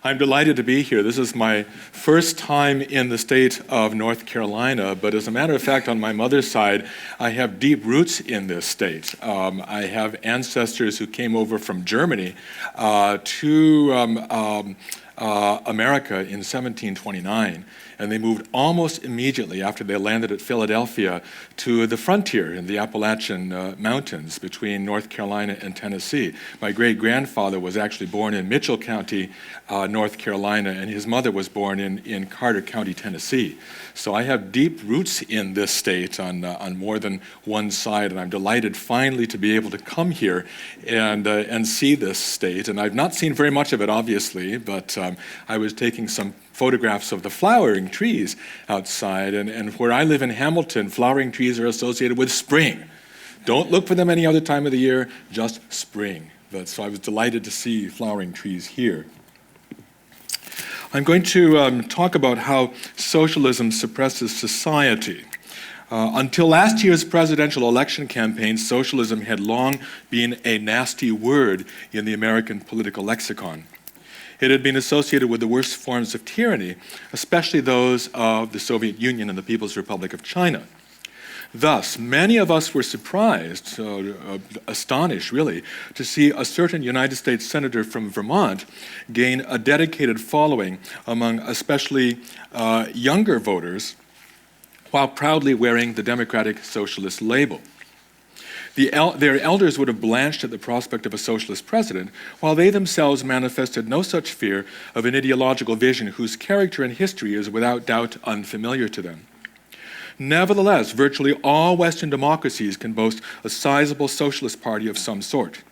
I'm delighted to be here. This is my first time in the state of North Carolina, but as a matter of fact, on my mother's side, I have deep roots in this state. I have ancestors who came over from Germany to America in 1729, and they moved almost immediately after they landed at Philadelphia to the frontier in the Appalachian Mountains between North Carolina and Tennessee. My great-grandfather was actually born in Mitchell County, North Carolina, and his mother was born in Carter County, Tennessee. So I have deep roots in this state on more than one side, and I'm delighted finally to be able to come here and see this state. And I've not seen very much of it, obviously, but I was taking some photographs of the flowering trees outside, and where I live in Hamilton, flowering trees are associated with spring. Don't look for them any other time of the year, just spring. So I was delighted to see flowering trees here. I'm going to talk about how socialism suppresses society. Until last year's presidential election campaign, socialism had long been a nasty word in the American political lexicon. It had been associated with the worst forms of tyranny, especially those of the Soviet Union and the People's Republic of China. Thus, many of us were surprised, astonished really, to see a certain United States senator from Vermont gain a dedicated following among especially younger voters while proudly wearing the Democratic Socialist label. Their elders would have blanched at the prospect of a socialist president, while they themselves manifested no such fear of an ideological vision whose character and history is without doubt unfamiliar to them. Nevertheless, virtually all Western democracies can boast a sizable socialist party of some sort.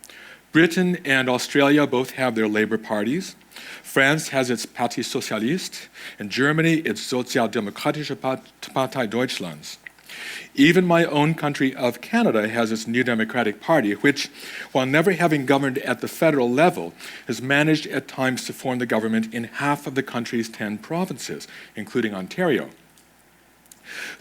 Britain and Australia both have their labor parties. France has its Parti Socialist, and Germany its Sozialdemokratische Partei Deutschlands. Even my own country of Canada has its New Democratic Party, which, while never having governed at the federal level, has managed at times to form the government in half of the country's 10 provinces, including Ontario.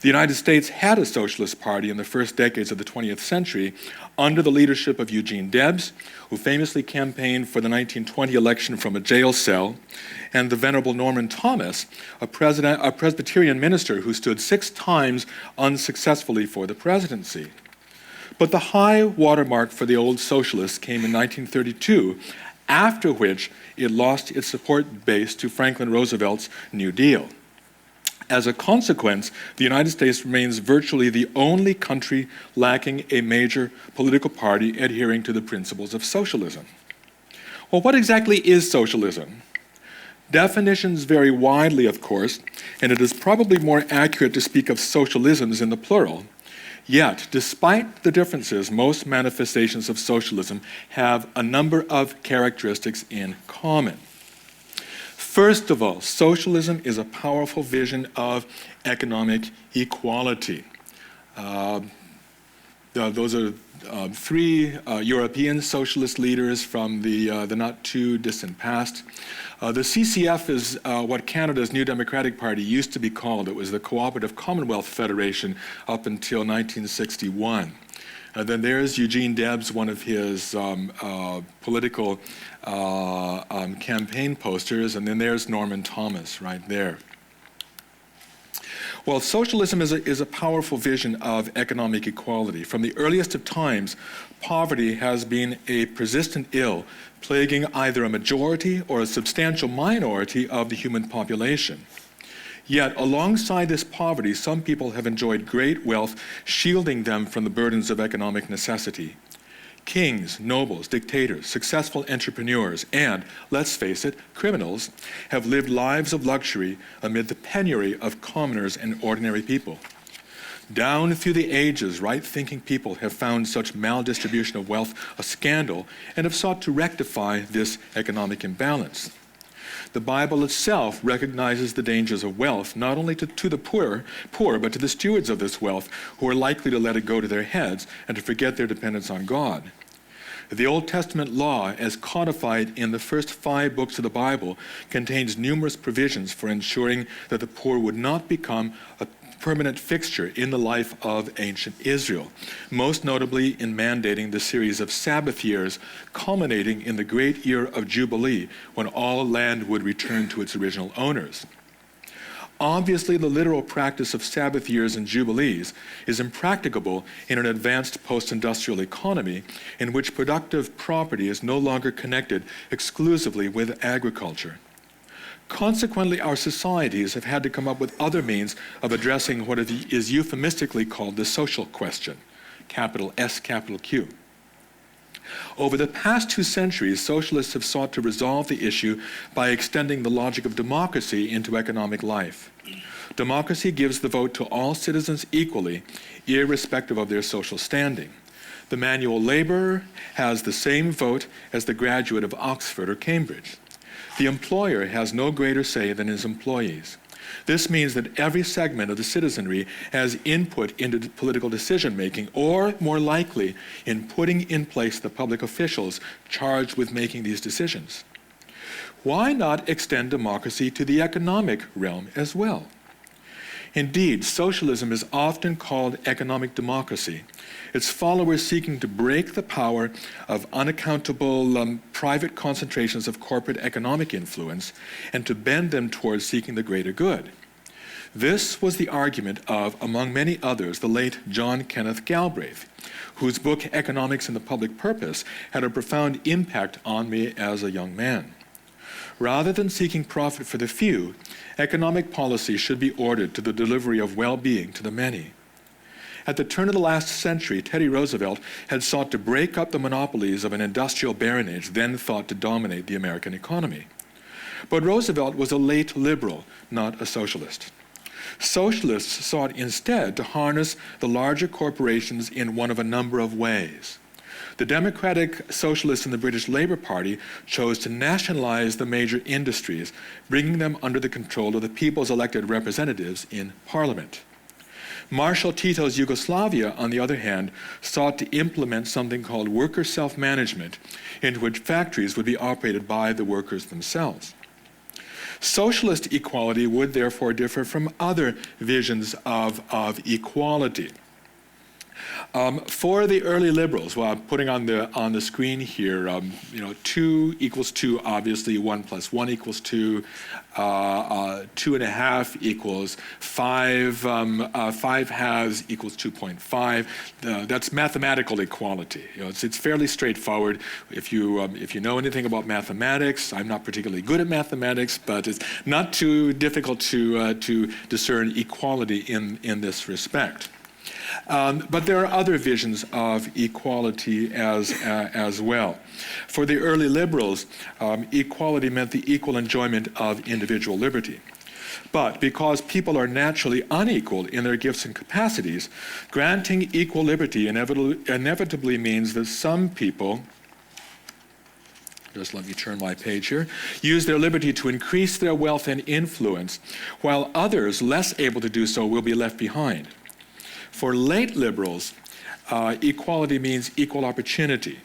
The United States had a socialist party in the first decades of the 20th century under the leadership of Eugene Debs, who famously campaigned for the 1920 election from a jail cell, and the Venerable Norman Thomas, a Presbyterian minister who stood 6 times unsuccessfully for the presidency. But the high watermark for the old socialists came in 1932, after which it lost its support base to Franklin Roosevelt's New Deal. As a consequence, the United States remains virtually the only country lacking a major political party adhering to the principles of socialism. Well, what exactly is socialism? Definitions vary widely, of course, and it is probably more accurate to speak of socialisms in the plural. Yet, despite the differences, most manifestations of socialism have a number of characteristics in common. First of all, socialism is a powerful vision of economic equality. Those are 3 European socialist leaders from the not too distant past. The CCF is what Canada's New Democratic Party used to be called. It was the Cooperative Commonwealth Federation up until 1961. Then there's Eugene Debs, one of his political campaign posters, and then there's Norman Thomas right there. Well, socialism is a powerful vision of economic equality. From the earliest of times, poverty has been a persistent ill, plaguing either a majority or a substantial minority of the human population. Yet, alongside this poverty, some people have enjoyed great wealth, shielding them from the burdens of economic necessity. Kings, nobles, dictators, successful entrepreneurs, and, let's face it, criminals, have lived lives of luxury amid the penury of commoners and ordinary people. Down through the ages, right-thinking people have found such maldistribution of wealth a scandal and have sought to rectify this economic imbalance. The Bible itself recognizes the dangers of wealth, not only to the poor, but to the stewards of this wealth, who are likely to let it go to their heads and to forget their dependence on God. The Old Testament law, as codified in the first 5 books of the Bible, contains numerous provisions for ensuring that the poor would not become permanent fixture in the life of ancient Israel, most notably in mandating the series of Sabbath years, culminating in the great year of Jubilee, when all land would return to its original owners. Obviously, the literal practice of Sabbath years and Jubilees is impracticable in an advanced post-industrial economy in which productive property is no longer connected exclusively with agriculture. Consequently, our societies have had to come up with other means of addressing what is euphemistically called the social question, capital S, capital Q. Over the past 2 centuries, socialists have sought to resolve the issue by extending the logic of democracy into economic life. Democracy gives the vote to all citizens equally, irrespective of their social standing. The manual laborer has the same vote as the graduate of Oxford or Cambridge. The employer has no greater say than his employees. This means that every segment of the citizenry has input into political decision-making, or more likely, in putting in place the public officials charged with making these decisions. Why not extend democracy to the economic realm as well? Indeed, socialism is often called economic democracy, its followers seeking to break the power of unaccountable private concentrations of corporate economic influence and to bend them towards seeking the greater good. This was the argument of, among many others, the late John Kenneth Galbraith, whose book Economics and the Public Purpose had a profound impact on me as a young man. Rather than seeking profit for the few, economic policy should be ordered to the delivery of well-being to the many. At the turn of the last century, Teddy Roosevelt had sought to break up the monopolies of an industrial baronage then thought to dominate the American economy. But Roosevelt was a late liberal, not a socialist. Socialists sought instead to harness the larger corporations in one of a number of ways. The Democratic Socialists in the British Labour Party chose to nationalize the major industries, bringing them under the control of the people's elected representatives in Parliament. Marshal Tito's Yugoslavia, on the other hand, sought to implement something called worker self-management, in which factories would be operated by the workers themselves. Socialist equality would therefore differ from other visions of equality. For the early liberals, well, I'm putting on the screen here, 2 equals 2, obviously 1 plus 1 equals 2, 2.5 equals 5, 5 halves equals 2.5. That's mathematical equality. It's fairly straightforward. If you know anything about mathematics, I'm not particularly good at mathematics, but it's not too difficult to discern equality in this respect. But there are other visions of equality as well. For the early liberals, equality meant the equal enjoyment of individual liberty. But because people are naturally unequal in their gifts and capacities, granting equal liberty inevitably means that some people, just let me turn my page here, use their liberty to increase their wealth and influence, while others, less able to do so, will be left behind. For late liberals, equality means equal opportunity.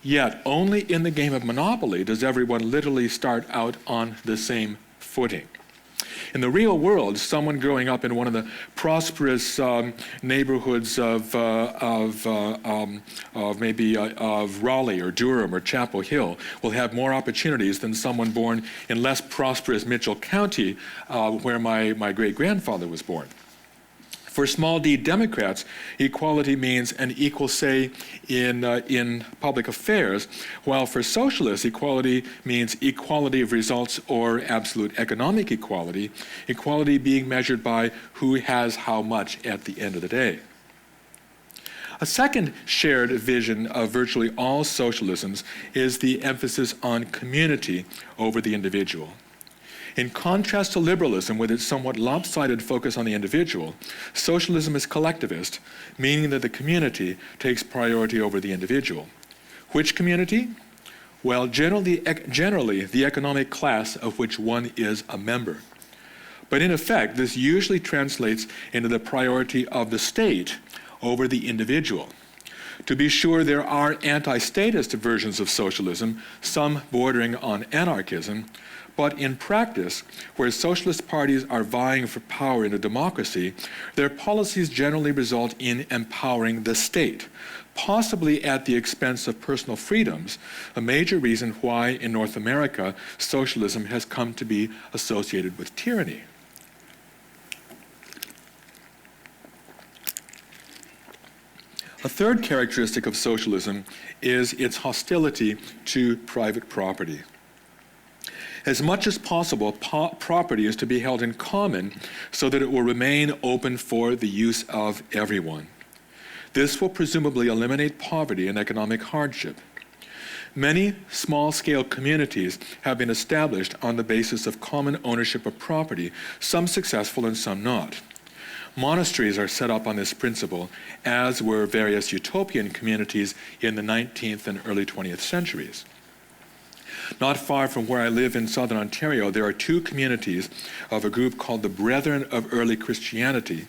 Yet, only in the game of monopoly does everyone literally start out on the same footing. In the real world, someone growing up in one of the prosperous neighborhoods of Raleigh or Durham or Chapel Hill will have more opportunities than someone born in less prosperous Mitchell County, where my great-grandfather was born. For small d Democrats, equality means an equal say in public affairs, while for socialists, equality means equality of results or absolute economic equality, equality being measured by who has how much at the end of the day. A second shared vision of virtually all socialisms is the emphasis on community over the individual. In contrast to liberalism, with its somewhat lopsided focus on the individual, socialism is collectivist, meaning that the community takes priority over the individual. Which community? Well, generally the economic class of which one is a member. But in effect, this usually translates into the priority of the state over the individual. To be sure, there are anti-statist versions of socialism, some bordering on anarchism, but in practice, where socialist parties are vying for power in a democracy, their policies generally result in empowering the state, possibly at the expense of personal freedoms, a major reason why in North America socialism has come to be associated with tyranny. A third characteristic of socialism is its hostility to private property. As much as possible, property is to be held in common so that it will remain open for the use of everyone. This will presumably eliminate poverty and economic hardship. Many small-scale communities have been established on the basis of common ownership of property, some successful and some not. Monasteries are set up on this principle, as were various utopian communities in the 19th and early 20th centuries. Not far from where I live in southern Ontario, there are two communities of a group called the Brethren of Early Christianity,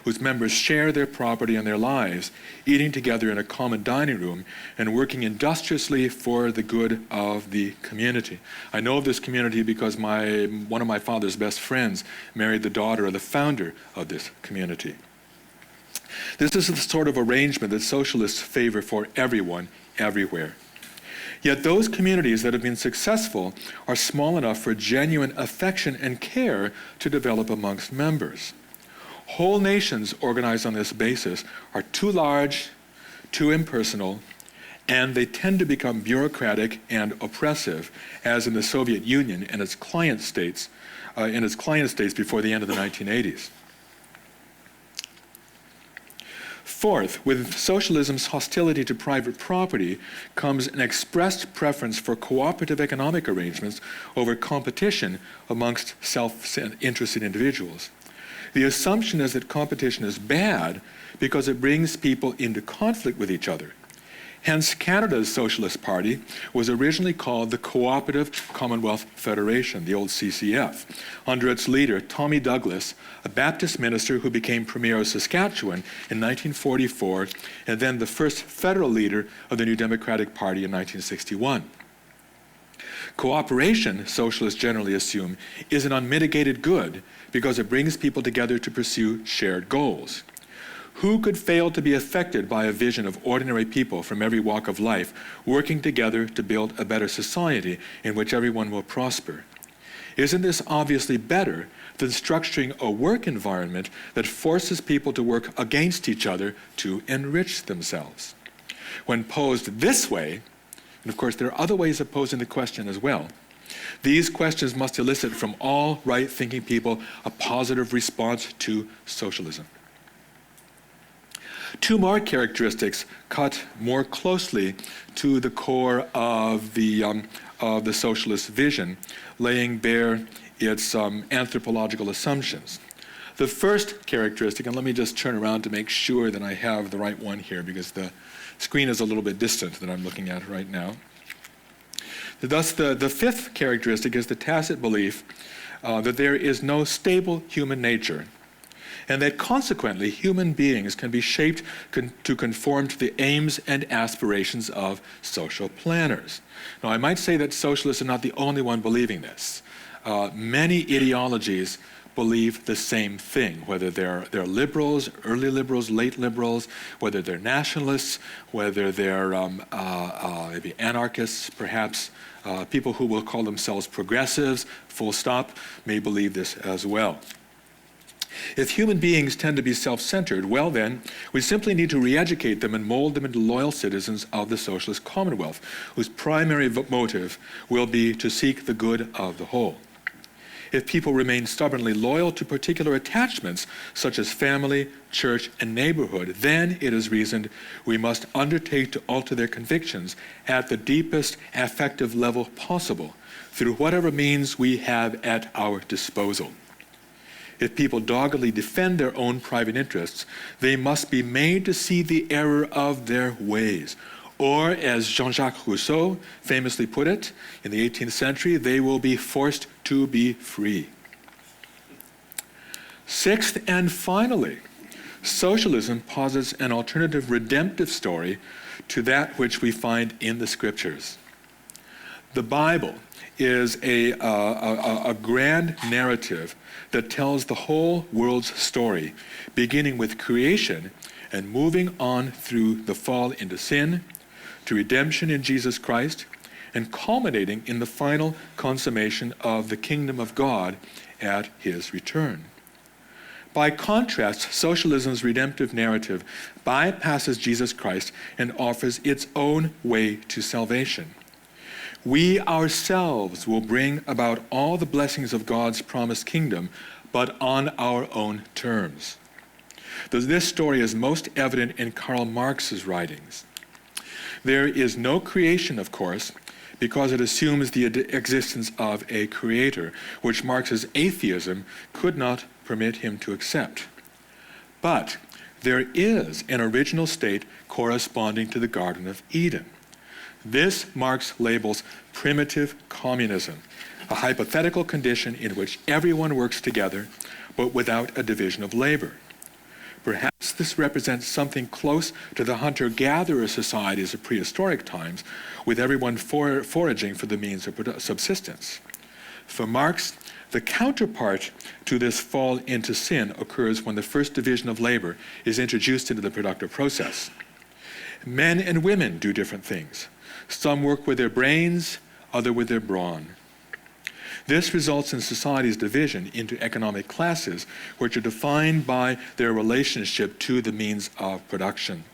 whose members share their property and their lives, eating together in a common dining room and working industriously for the good of the community. I know of this community because one of my father's best friends married the daughter of the founder of this community. This is the sort of arrangement that socialists favor for everyone, everywhere. Yet those communities that have been successful are small enough for genuine affection and care to develop amongst members. Whole nations organized on this basis are too large, too impersonal, and they tend to become bureaucratic and oppressive, as in the Soviet Union and its client states before the end of the 1980s. Fourth, with socialism's hostility to private property comes an expressed preference for cooperative economic arrangements over competition amongst self-interested individuals. The assumption is that competition is bad because it brings people into conflict with each other. Hence, Canada's Socialist Party was originally called the Cooperative Commonwealth Federation, the old CCF, under its leader, Tommy Douglas, a Baptist minister who became Premier of Saskatchewan in 1944, and then the first federal leader of the New Democratic Party in 1961. Cooperation, socialists generally assume, is an unmitigated good because it brings people together to pursue shared goals. Who could fail to be affected by a vision of ordinary people from every walk of life working together to build a better society in which everyone will prosper? Isn't this obviously better than structuring a work environment that forces people to work against each other to enrich themselves? When posed this way, and of course there are other ways of posing the question as well, these questions must elicit from all right-thinking people a positive response to socialism. Two more characteristics cut more closely to the core of the socialist vision, laying bare its anthropological assumptions. The first characteristic, and let me just turn around to make sure that I have the right one here because the screen is a little bit distant that I'm looking at right now. Thus, the fifth characteristic is the tacit belief that there is no stable human nature, and that consequently human beings can be shaped to conform to the aims and aspirations of social planners. Now, I might say that socialists are not the only one believing this. Many ideologies believe the same thing, whether they're liberals, early liberals, late liberals, whether they're nationalists, whether they're maybe anarchists, perhaps. People who will call themselves progressives, full stop, may believe this as well. If human beings tend to be self-centered, well then, we simply need to re-educate them and mold them into loyal citizens of the socialist commonwealth, whose primary motive will be to seek the good of the whole. If people remain stubbornly loyal to particular attachments, such as family, church, and neighborhood, then it is reasoned we must undertake to alter their convictions at the deepest affective level possible, through whatever means we have at our disposal. If people doggedly defend their own private interests, they must be made to see the error of their ways. Or, as Jean-Jacques Rousseau famously put it in the 18th century, they will be forced to be free. Sixth and finally, Socialism posits an alternative redemptive story to that which we find in the scriptures. The Bible is a grand narrative that tells the whole world's story, beginning with creation and moving on through the fall into sin, to redemption in Jesus Christ, and culminating in the final consummation of the kingdom of God at his return. By contrast, socialism's redemptive narrative bypasses Jesus Christ and offers its own way to salvation. We ourselves will bring about all the blessings of God's promised kingdom, but on our own terms. This story is most evident in Karl Marx's writings. There is no creation, of course, because it assumes the existence of a creator, which Marx's atheism could not permit him to accept. But there is an original state corresponding to the Garden of Eden. This Marx labels primitive communism, a hypothetical condition in which everyone works together, but without a division of labor. Perhaps this represents something close to the hunter-gatherer societies of prehistoric times, with everyone foraging for the means of subsistence. For Marx, the counterpart to this fall into sin occurs when the first division of labor is introduced into the productive process. Men and women do different things. Some work with their brains, others with their brawn. This results in society's division into economic classes, which are defined by their relationship to the means of production.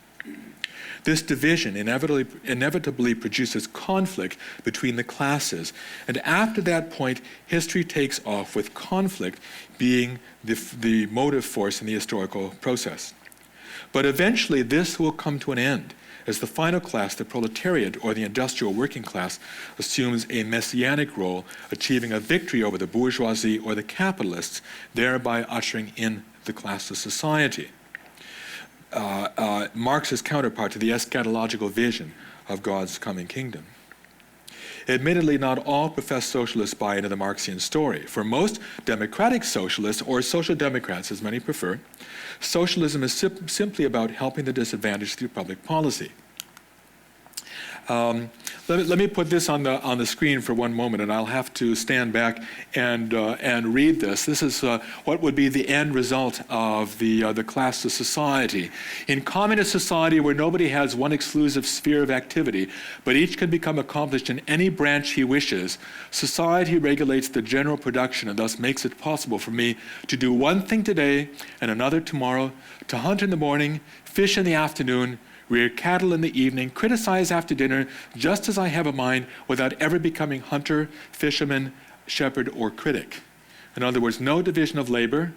This division inevitably produces conflict between the classes, and after that point, history takes off with conflict being the motive force in the historical process. But eventually, this will come to an end, as the final class, the proletariat, or the industrial working class, assumes a messianic role, achieving a victory over the bourgeoisie or the capitalists, thereby ushering in the classless society. Marx's counterpart to the eschatological vision of God's coming kingdom. Admittedly, not all professed socialists buy into the Marxian story. For most democratic socialists, or social democrats as many prefer, socialism is simply about helping the disadvantaged through public policy. Let me put this on the screen for one moment, and I'll have to stand back and read this. This is what would be the end result of the classless society. In communist society, where nobody has one exclusive sphere of activity, but each can become accomplished in any branch he wishes, society regulates the general production and thus makes it possible for me to do one thing today and another tomorrow, to hunt in the morning, fish in the afternoon, rear cattle in the evening, criticize after dinner, just as I have a mind, without ever becoming hunter, fisherman, shepherd, or critic. In other words, no division of labor.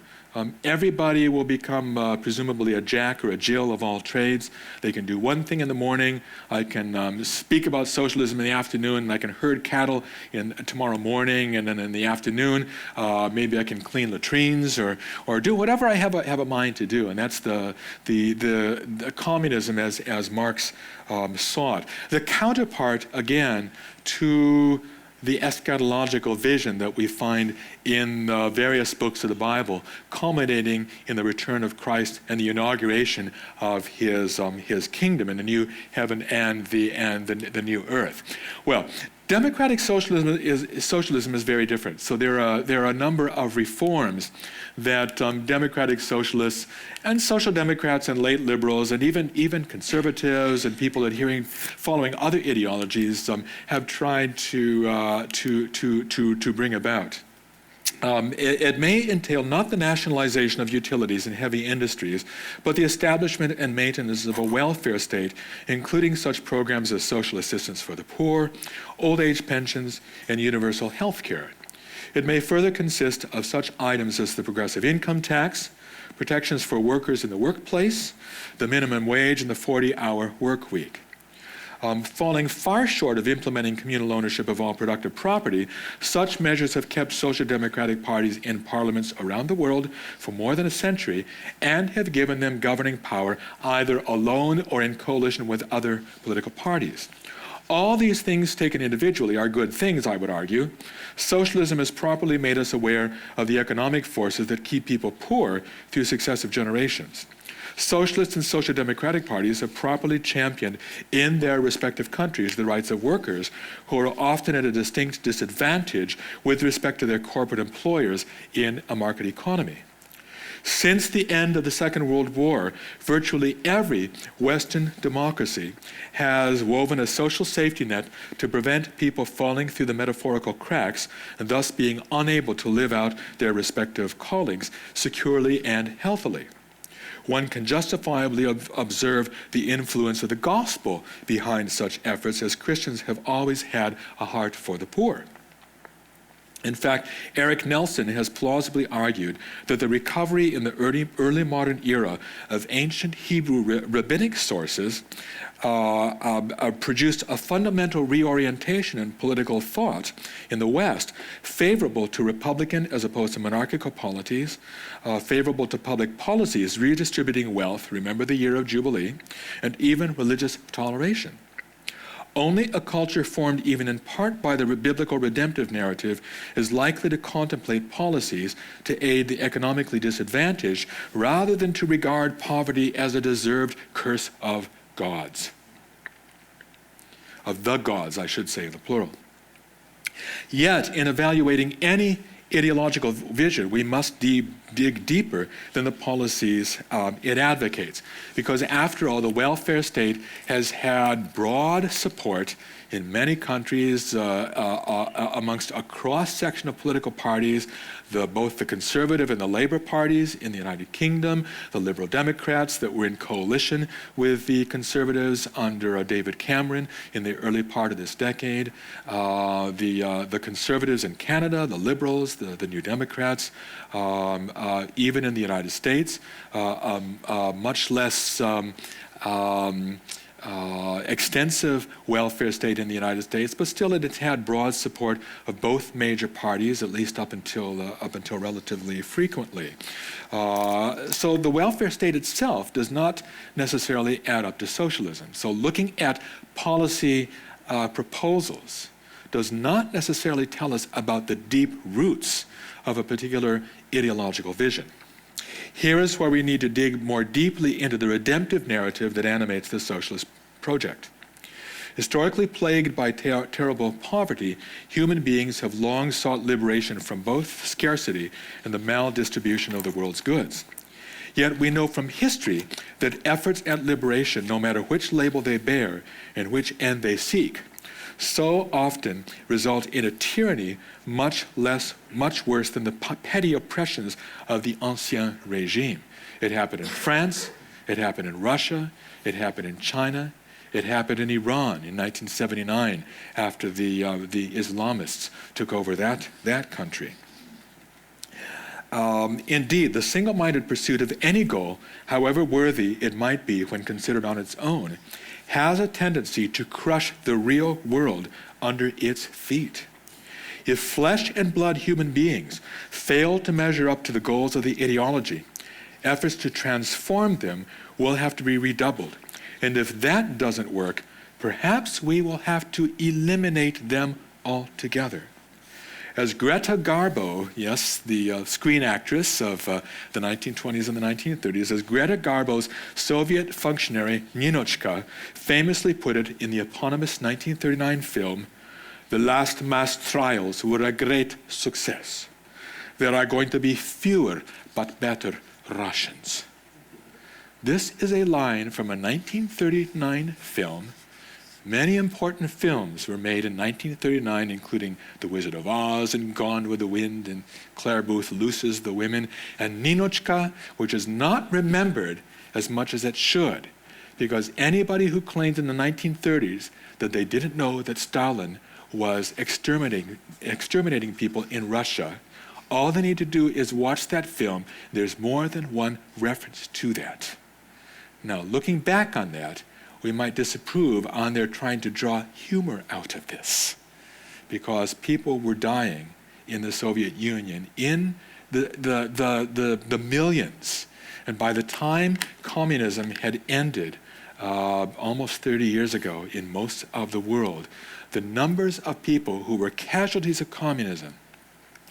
Everybody will become presumably a Jack or a Jill of all trades. They can do one thing in the morning. I can speak about socialism in the afternoon, and I can herd cattle tomorrow morning, and then in the afternoon, maybe I can clean latrines or do whatever I have a mind to do. And that's the communism as Marx saw it. The counterpart, again, to the eschatological vision that we find in various books of the Bible, culminating in the return of Christ and the inauguration of his kingdom in the new heaven and the new earth. Well, democratic socialism is very different. So there are a number of reforms that democratic socialists and social democrats and late liberals and even conservatives and people following other ideologies have tried to bring about. It may entail not the nationalization of utilities and heavy industries, but the establishment and maintenance of a welfare state, including such programs as social assistance for the poor, old age pensions, and universal health care. It may further consist of such items as the progressive income tax, protections for workers in the workplace, the minimum wage, and the 40-hour work week. Falling far short of implementing communal ownership of all productive property, such measures have kept social democratic parties in parliaments around the world for more than a century and have given them governing power either alone or in coalition with other political parties. All these things taken individually are good things, I would argue. Socialism has properly made us aware of the economic forces that keep people poor through successive generations. Socialist and social democratic parties have properly championed in their respective countries the rights of workers who are often at a distinct disadvantage with respect to their corporate employers in a market economy. Since the end of the Second World War, virtually every Western democracy has woven a social safety net to prevent people falling through the metaphorical cracks and thus being unable to live out their respective callings securely and healthily. One can justifiably observe the influence of the gospel behind such efforts, as Christians have always had a heart for the poor. In fact, Eric Nelson has plausibly argued that the recovery in the early modern era of ancient Hebrew rabbinic sources produced a fundamental reorientation in political thought in the West, favorable to republican as opposed to monarchical polities, favorable to public policies redistributing wealth, remember the year of Jubilee, and even religious toleration. Only a culture formed even in part by the biblical redemptive narrative is likely to contemplate policies to aid the economically disadvantaged rather than to regard poverty as a deserved curse of gods. Of the gods, I should say, the plural. Yet, in evaluating any ideological vision, we must dig deeper than the policies it advocates. Because after all, the welfare state has had broad support in many countries amongst a cross-section of political parties, both the conservative and the labor parties in the United Kingdom, the Liberal Democrats that were in coalition with the conservatives under David Cameron in the early part of this decade, the conservatives in Canada, the Liberals, the New Democrats, even in the United States, much less extensive welfare state in the United States, but still it has had broad support of both major parties, at least up until relatively frequently. So the welfare state itself does not necessarily add up to socialism. So looking at policy proposals does not necessarily tell us about the deep roots of a particular ideological vision. Here is where we need to dig more deeply into the redemptive narrative that animates the socialist project. Historically plagued by terrible poverty, human beings have long sought liberation from both scarcity and the maldistribution of the world's goods. Yet we know from history that efforts at liberation, no matter which label they bear and which end they seek, so often result in a tyranny much worse than the petty oppressions of the Ancien Regime. It happened in France, it happened in Russia, it happened in China, it happened in Iran in 1979 after the Islamists took over that country. Indeed, the single-minded pursuit of any goal, however worthy it might be when considered on its own, has a tendency to crush the real world under its feet. If flesh and blood human beings fail to measure up to the goals of the ideology, efforts to transform them will have to be redoubled. And if that doesn't work, perhaps we will have to eliminate them altogether. As Greta Garbo, yes, the screen actress of the 1920s and the 1930s, as Greta Garbo's Soviet functionary Ninochka famously put it in the eponymous 1939 film, "The last mass trials were a great success. There are going to be fewer but better Russians." This is a line from a 1939 film. Many important films were made in 1939, including The Wizard of Oz and Gone with the Wind and Claire Booth Luce's The Women, and Ninochka, which is not remembered as much as it should, because anybody who claimed in the 1930s that they didn't know that Stalin was exterminating people in Russia, all they need to do is watch that film. There's more than one reference to that. Now, looking back on that, we might disapprove on their trying to draw humor out of this, because people were dying in the Soviet Union in the millions. And by the time communism had ended almost 30 years ago in most of the world, the numbers of people who were casualties of communism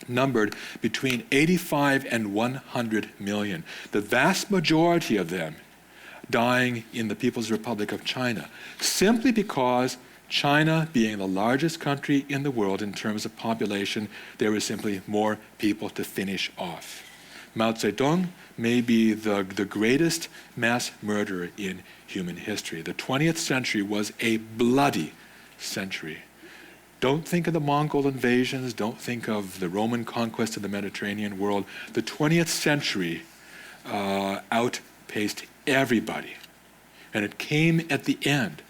numbered between 85 and 100 million. The vast majority of them dying in the People's Republic of China, simply because China, being the largest country in the world in terms of population, there were simply more people to finish off. Mao Zedong may be the greatest mass murderer in human history. The 20th century was a bloody century. Don't think of the Mongol invasions, don't think of the Roman conquest of the Mediterranean world. The 20th century outpaced everybody. And it came at the end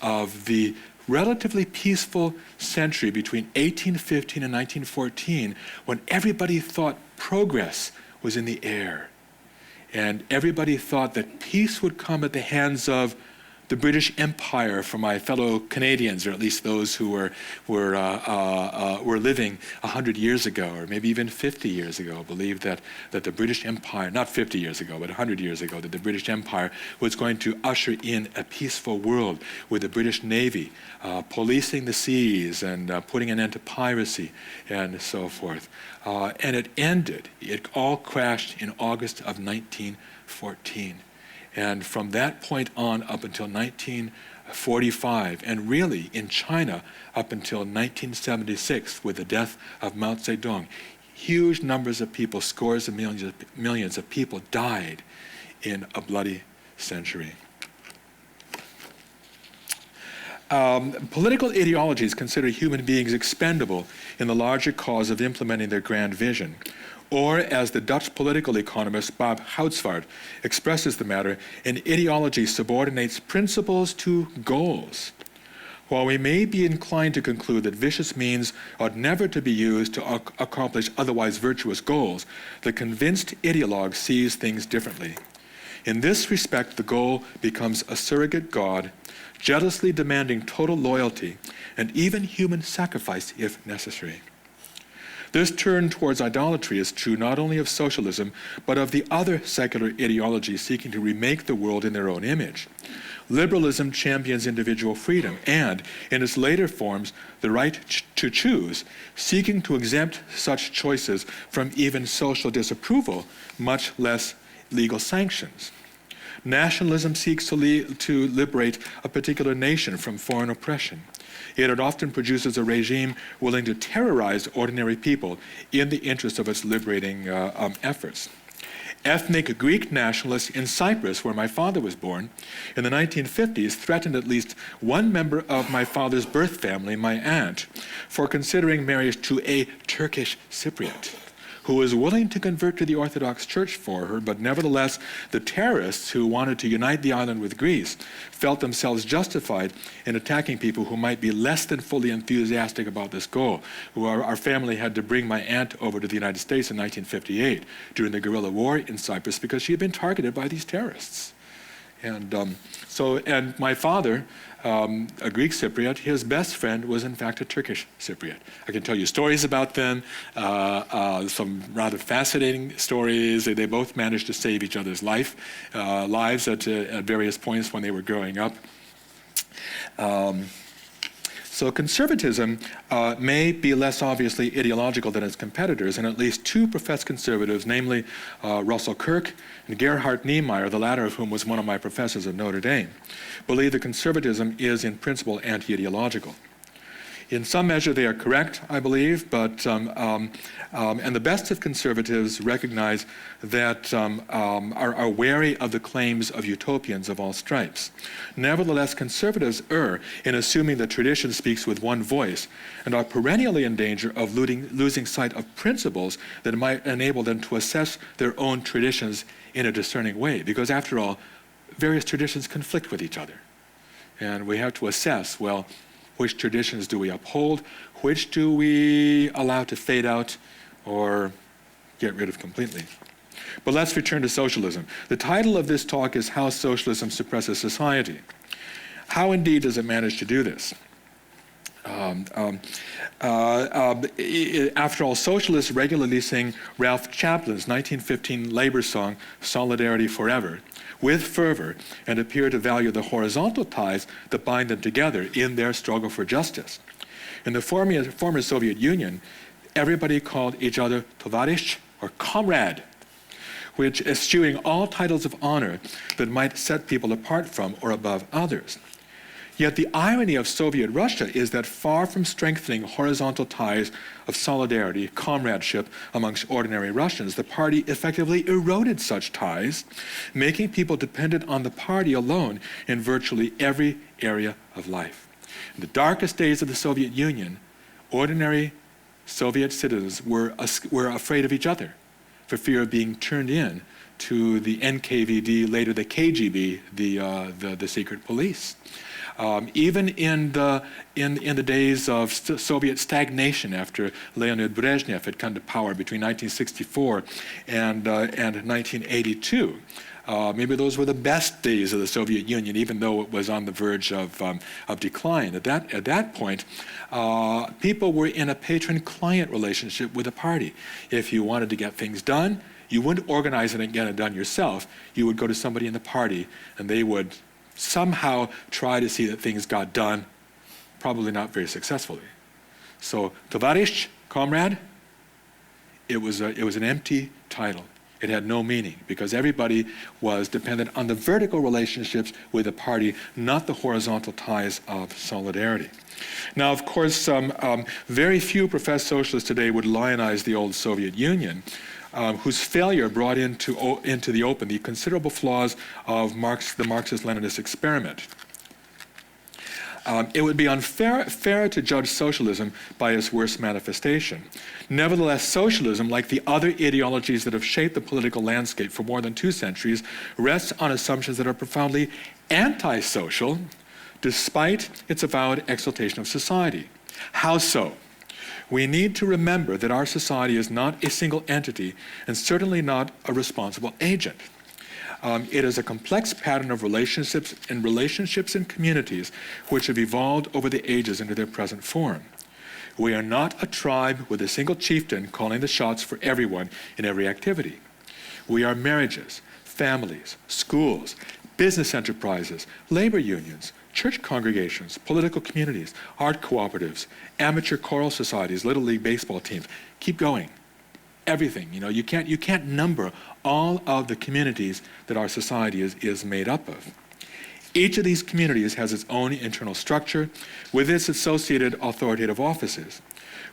of the relatively peaceful century between 1815 and 1914, when everybody thought progress was in the air. And everybody thought that peace would come at the hands of the British Empire for my fellow Canadians, or at least those who were living 100 years ago, or maybe even 50 years ago, believed that the British Empire, not 50 years ago, but 100 years ago, that the British Empire was going to usher in a peaceful world with the British Navy policing the seas and putting an end to piracy and so forth. And it ended. It all crashed in August of 1914. And from that point on up until 1945, and really in China up until 1976 with the death of Mao Zedong, huge numbers of people, scores of millions of people died in a bloody century. Political ideologies consider human beings expendable in the larger cause of implementing their grand vision. Or, as the Dutch political economist Bob Houtsvaart expresses the matter, an ideology subordinates principles to goals. While we may be inclined to conclude that vicious means ought never to be used to accomplish otherwise virtuous goals, the convinced ideologue sees things differently. In this respect, the goal becomes a surrogate god, jealously demanding total loyalty and even human sacrifice if necessary. This turn towards idolatry is true not only of socialism, but of the other secular ideologies seeking to remake the world in their own image. Liberalism champions individual freedom and, in its later forms, the right to choose, seeking to exempt such choices from even social disapproval, much less legal sanctions. Nationalism seeks to liberate a particular nation from foreign oppression. Yet it often produces a regime willing to terrorize ordinary people in the interest of its liberating efforts. Ethnic Greek nationalists in Cyprus, where my father was born, in the 1950s threatened at least one member of my father's birth family, my aunt, for considering marriage to a Turkish Cypriot, who was willing to convert to the Orthodox Church for her, but nevertheless, the terrorists who wanted to unite the island with Greece felt themselves justified in attacking people who might be less than fully enthusiastic about this goal. Our family had to bring my aunt over to the United States in 1958 during the guerrilla war in Cyprus because she had been targeted by these terrorists. And my father, a Greek Cypriot, his best friend was in fact a Turkish Cypriot. I can tell you stories about them, some rather fascinating stories. They both managed to save each other's lives at various points when they were growing up. So conservatism may be less obviously ideological than its competitors, and at least two professed conservatives, namely Russell Kirk and Gerhard Niemeyer, the latter of whom was one of my professors at Notre Dame, believe that conservatism is in principle anti-ideological. In some measure they are correct, I believe, but and the best of conservatives recognize that are wary of the claims of utopians of all stripes. Nevertheless, conservatives err in assuming that tradition speaks with one voice and are perennially in danger of losing sight of principles that might enable them to assess their own traditions in a discerning way, because after all, various traditions conflict with each other. And we have to assess, well, which traditions do we uphold? Which do we allow to fade out or get rid of completely? But let's return to socialism. The title of this talk is How Socialism Suppresses Society. How indeed does it manage to do this? After all, socialists regularly sing Ralph Chaplin's 1915 labor song, Solidarity Forever, with fervor, and appear to value the horizontal ties that bind them together in their struggle for justice. In the former Soviet Union, everybody called each other tovarish or comrade, which eschewing all titles of honor that might set people apart from or above others. Yet the irony of Soviet Russia is that far from strengthening horizontal ties of solidarity, comradeship amongst ordinary Russians, the party effectively eroded such ties, making people dependent on the party alone in virtually every area of life. In the darkest days of the Soviet Union, ordinary Soviet citizens were afraid of each other for fear of being turned in to the NKVD, later the KGB, the secret police. Even in the days of Soviet stagnation after Leonid Brezhnev had come to power between 1964 and 1982, maybe those were the best days of the Soviet Union, even though it was on the verge of decline. At that point, people were in a patron-client relationship with the party. If you wanted to get things done, you wouldn't organize it and get it done yourself. You would go to somebody in the party, and they would somehow try to see that things got done, probably not very successfully. So, Tovarish, comrade, it was an empty title. It had no meaning because everybody was dependent on the vertical relationships with the party, not the horizontal ties of solidarity. Now, of course, very few professed socialists today would lionize the old Soviet Union, whose failure brought into the open the considerable flaws of the Marxist-Leninist experiment. It would be unfair to judge socialism by its worst manifestation. Nevertheless, socialism, like the other ideologies that have shaped the political landscape for more than 2 centuries, rests on assumptions that are profoundly anti-social, despite its avowed exaltation of society. How so? We need to remember that our society is not a single entity and certainly not a responsible agent. It is a complex pattern of relationships and communities which have evolved over the ages into their present form. We are not a tribe with a single chieftain calling the shots for everyone in every activity. We are marriages, families, schools, business enterprises, labor unions, church congregations, political communities, art cooperatives, amateur choral societies, Little League baseball teams. Keep going. Everything. You can't number all of the communities that our society is made up of. Each of these communities has its own internal structure with its associated authoritative offices.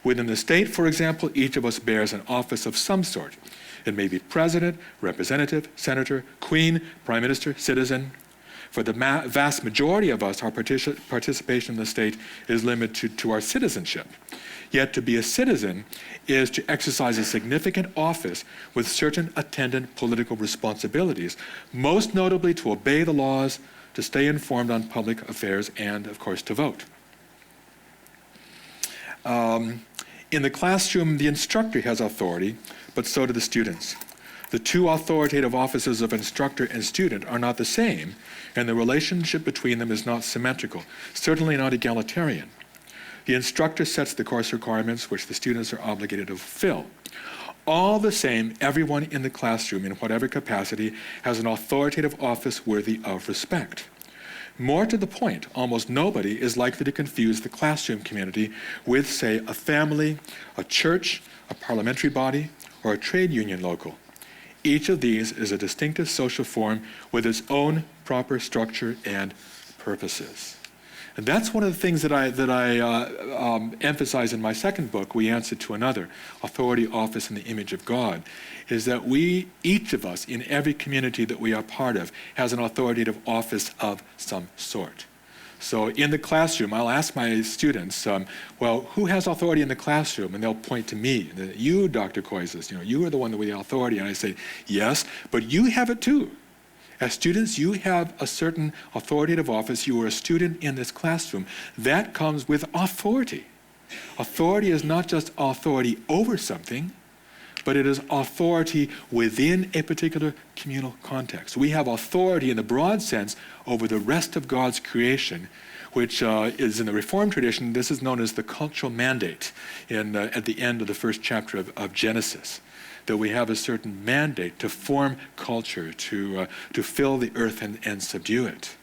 Within the state, for example, each of us bears an office of some sort. It may be president, representative, senator, queen, prime minister, citizen. For the vast majority of us, our participation in the state is limited to our citizenship. Yet to be a citizen is to exercise a significant office with certain attendant political responsibilities, most notably to obey the laws, to stay informed on public affairs, and, of course, to vote. In the classroom, the instructor has authority, but so do the students. The two authoritative offices of instructor and student are not the same, and the relationship between them is not symmetrical, certainly not egalitarian. The instructor sets the course requirements which the students are obligated to fulfill. All the same, everyone in the classroom, in whatever capacity, has an authoritative office worthy of respect. More to the point, almost nobody is likely to confuse the classroom community with, say, a family, a church, a parliamentary body, or a trade union local. Each of these is a distinctive social form with its own proper structure and purposes. And that's one of the things that I emphasize in my second book, We Answer to Another, Authority, Office, and the Image of God, is that each of us, in every community that we are part of, has an authoritative office of some sort. So in the classroom, I'll ask my students, well, who has authority in the classroom? And they'll point to me. You, Dr. Koyzis, you are the one with the authority. And I say, yes, but you have it too. As students, you have a certain authoritative office. You are a student in this classroom. That comes with authority. Authority is not just authority over something, but it is authority within a particular communal context. We have authority in the broad sense over the rest of God's creation, which is in the Reformed tradition. This is known as the cultural mandate at the end of the first chapter of Genesis. That we have a certain mandate to form culture, to fill the earth and subdue it.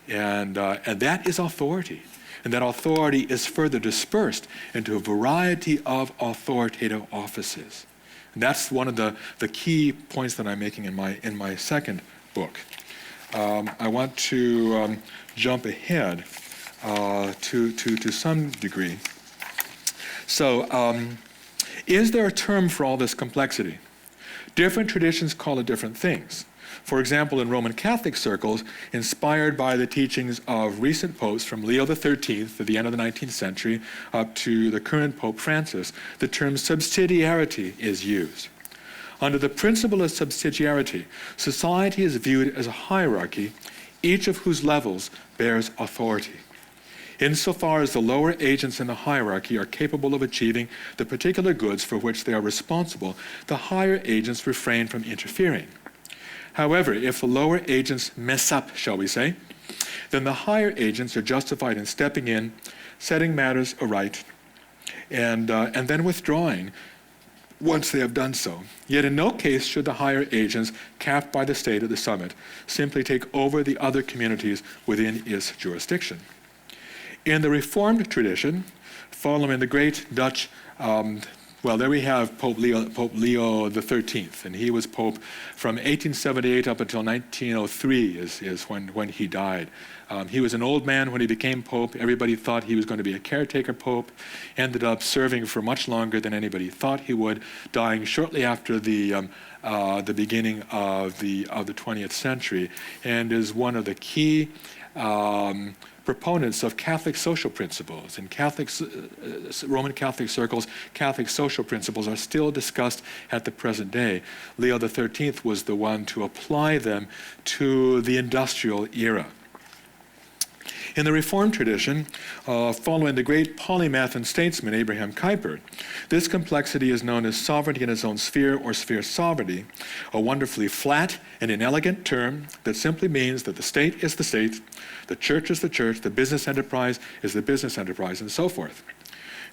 And that is authority. And that authority is further dispersed into a variety of authoritative offices. And that's one of the key points that I'm making in my second book. I want to jump ahead to some degree. So, is there a term for all this complexity? Different traditions call it different things. For example, in Roman Catholic circles, inspired by the teachings of recent popes from Leo XIII at the end of the 19th century up to the current Pope Francis, the term subsidiarity is used. Under the principle of subsidiarity, society is viewed as a hierarchy, each of whose levels bears authority. Insofar as the lower agents in the hierarchy are capable of achieving the particular goods for which they are responsible, the higher agents refrain from interfering. However, if the lower agents mess up, shall we say, then the higher agents are justified in stepping in, setting matters aright, and then withdrawing once they have done so. Yet in no case should the higher agents, capped by the state at the summit, simply take over the other communities within its jurisdiction. In the Reformed tradition, following the great Dutch, well, there we have Pope Leo XIII, and he was Pope from 1878 up until 1903 is when he died. He was an old man when he became Pope. Everybody thought he was going to be a caretaker Pope, ended up serving for much longer than anybody thought he would, dying shortly after the beginning of the 20th century, and is one of the key proponents of Catholic social principles. In Roman Catholic circles, Catholic social principles are still discussed at the present day. Leo XIII was the one to apply them to the industrial era. In the Reformed tradition, following the great polymath and statesman Abraham Kuyper, this complexity is known as sovereignty in its own sphere or sphere sovereignty, a wonderfully flat and inelegant term that simply means that the state is the state, the church is the church, the business enterprise is the business enterprise, and so forth.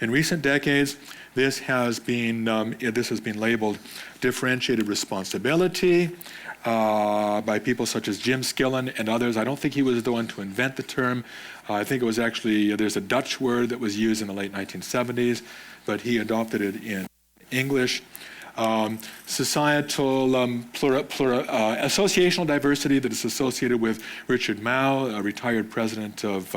In recent decades, this has been labeled differentiated responsibility by people such as Jim Skillen and others. I don't think he was the one to invent the term. I think it was actually, there's a Dutch word that was used in the late 1970s, but he adopted it in English. Societal associational diversity that is associated with Richard Mao, a retired president of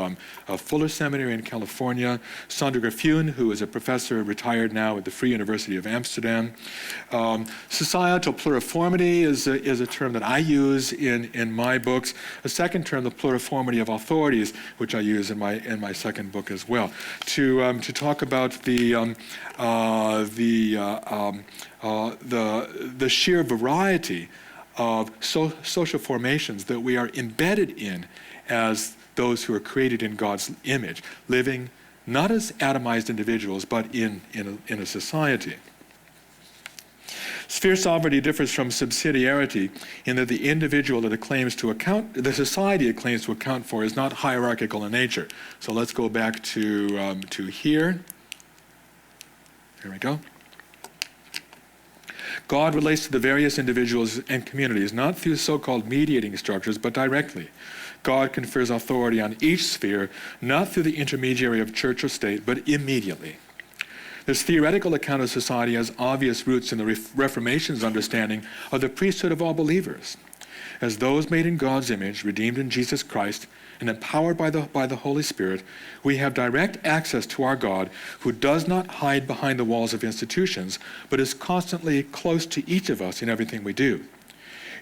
Fuller Seminary in California, Sander Graffuhn, who is a professor retired now at the Free University of Amsterdam. Societal pluriformity is a term that I use in my books. A second term, the pluriformity of authorities, which I use in my second book as well, to talk about the sheer variety of social formations that we are embedded in as those who are created in God's image, living not as atomized individuals, but in a society. Sphere sovereignty differs from subsidiarity in that the individual that it claims to account, the society it claims to account for, is not hierarchical in nature. So let's go back to here. Here we go. God relates to the various individuals and communities not through so-called mediating structures, but directly. God confers authority on each sphere, not through the intermediary of church or state, but immediately. This theoretical account of society has obvious roots in the Reformation's understanding of the priesthood of all believers. As those made in God's image, redeemed in Jesus Christ, and empowered by the Holy Spirit, we have direct access to our God, who does not hide behind the walls of institutions, but is constantly close to each of us in everything we do.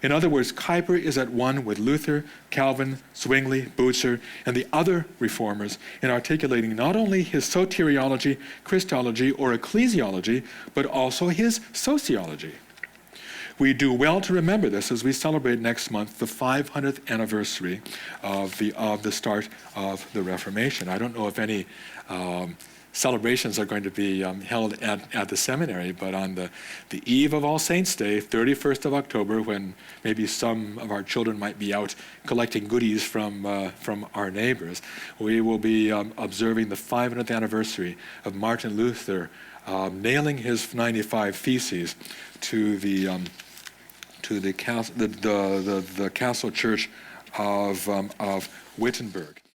In other words, Kuyper is at one with Luther, Calvin, Zwingli, Bucer, and the other reformers in articulating not only his soteriology, Christology, or ecclesiology, but also his sociology. We do well to remember this as we celebrate next month the 500th anniversary of the start of the Reformation. I don't know if any celebrations are going to be held at the seminary, but on the eve of All Saints' Day, 31st of October, when maybe some of our children might be out collecting goodies from our neighbors, we will be observing the 500th anniversary of Martin Luther nailing his 95 Theses to the castle church of Wittenberg.